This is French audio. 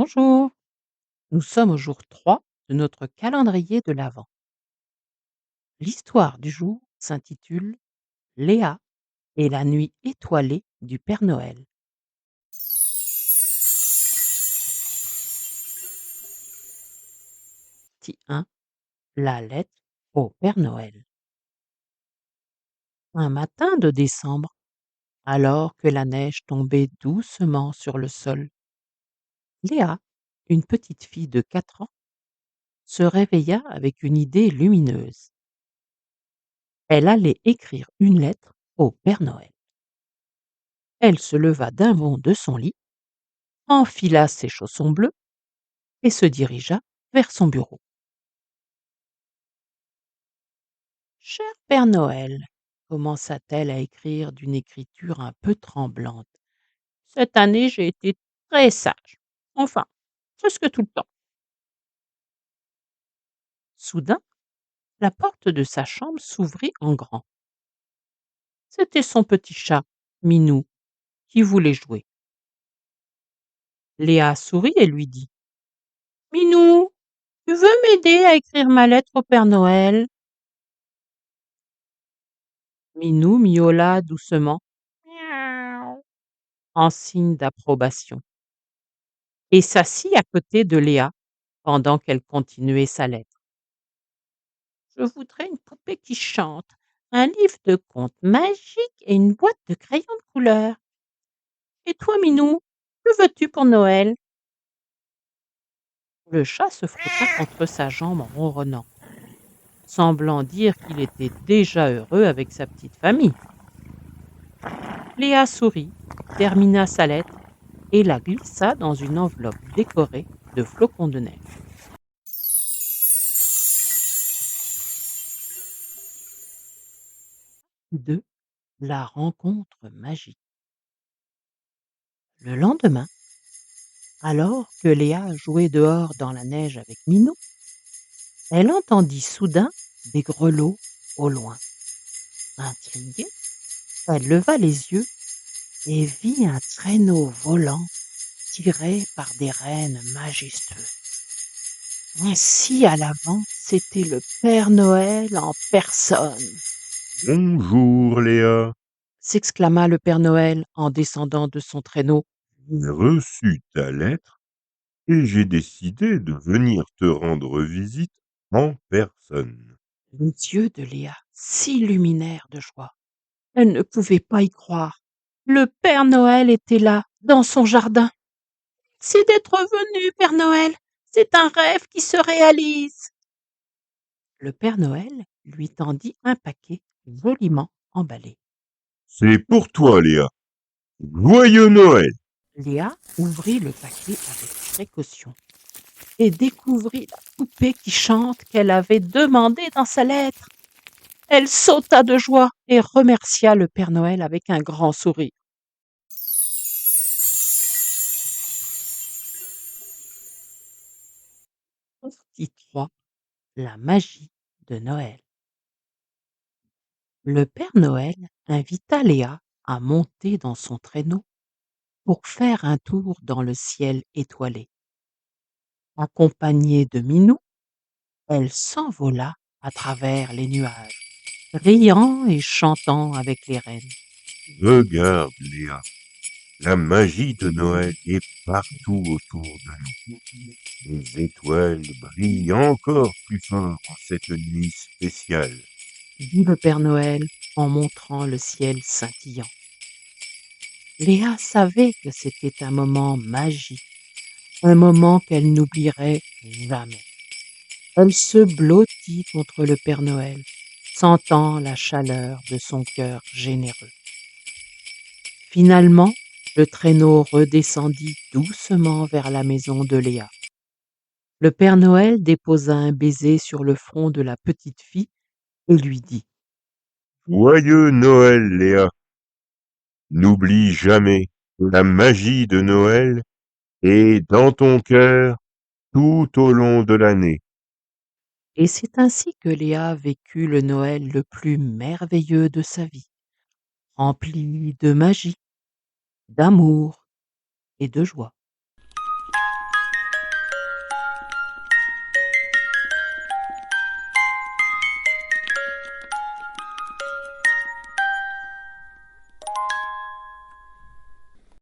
Bonjour, nous sommes au jour 3 de notre calendrier de l'Avent. L'histoire du jour s'intitule Léa et la nuit étoilée du Père Noël. Partie 1. La lettre au Père Noël. Un matin de décembre, alors que la neige tombait doucement sur le sol, Léa, une petite fille de 4 ans, se réveilla avec une idée lumineuse. Elle allait écrire une lettre au Père Noël. Elle se leva d'un bond de son lit, enfila ses chaussons bleus et se dirigea vers son bureau. Cher Père Noël, commença-t-elle à écrire d'une écriture un peu tremblante. Cette année, j'ai été très sage. Enfin, presque tout le temps. Soudain, la porte de sa chambre s'ouvrit en grand. C'était son petit chat, Minou, qui voulait jouer. Léa sourit et lui dit: Minou, tu veux m'aider à écrire ma lettre au Père Noël? Minou miaula doucement, miaou, en signe d'approbation, et s'assit à côté de Léa pendant qu'elle continuait sa lettre. Je voudrais une poupée qui chante, un livre de contes magiques et une boîte de crayons de couleur. Et toi, Minou, que veux-tu pour Noël? Le chat se frotta contre sa jambe en ronronnant, semblant dire qu'il était déjà heureux avec sa petite famille. Léa sourit, termina sa lettre et la glissa dans une enveloppe décorée de flocons de neige. 2. La rencontre magique. Le lendemain, alors que Léa jouait dehors dans la neige avec Minou, elle entendit soudain des grelots au loin. Intriguée, elle leva les yeux et vit un traîneau volant tiré par des rennes majestueux. Ainsi à l'avant, c'était le Père Noël en personne. Bonjour Léa, S'exclama le Père Noël en descendant de son traîneau. j'ai reçu ta lettre et j'ai décidé de venir te rendre visite en personne. Les yeux de Léa s'illuminèrent de joie. Elle ne pouvait pas y croire. Le Père Noël était là, dans son jardin. C'est d'être venu, Père Noël. C'est un rêve qui se réalise. Le Père Noël lui tendit un paquet joliment emballé. C'est pour toi Léa. Joyeux Noël! Léa ouvrit le paquet avec précaution et découvrit la poupée qui chante qu'elle avait demandée dans sa lettre. Elle sauta de joie et remercia le Père Noël avec un grand sourire. Partie 3. La magie de Noël. Le Père Noël invita Léa à monter dans son traîneau pour faire un tour dans le ciel étoilé. Accompagnée de Minou, elle s'envola à travers les nuages, riant et chantant avec les rennes. Regarde Léa, la magie de Noël est partout autour de nous. Les étoiles brillent encore plus fort en cette nuit spéciale. Dit le Père Noël en montrant le ciel scintillant. Léa savait que c'était un moment magique, un moment qu'elle n'oublierait jamais. Elle se blottit contre le Père Noël, sentant la chaleur de son cœur généreux. Finalement, le traîneau redescendit doucement vers la maison de Léa. Le Père Noël déposa un baiser sur le front de la petite fille et lui dit: Joyeux Noël Léa! N'oublie jamais que la magie de Noël est dans ton cœur tout au long de l'année. Et c'est ainsi que Léa vécut le Noël le plus merveilleux de sa vie, rempli de magie, d'amour et de joie.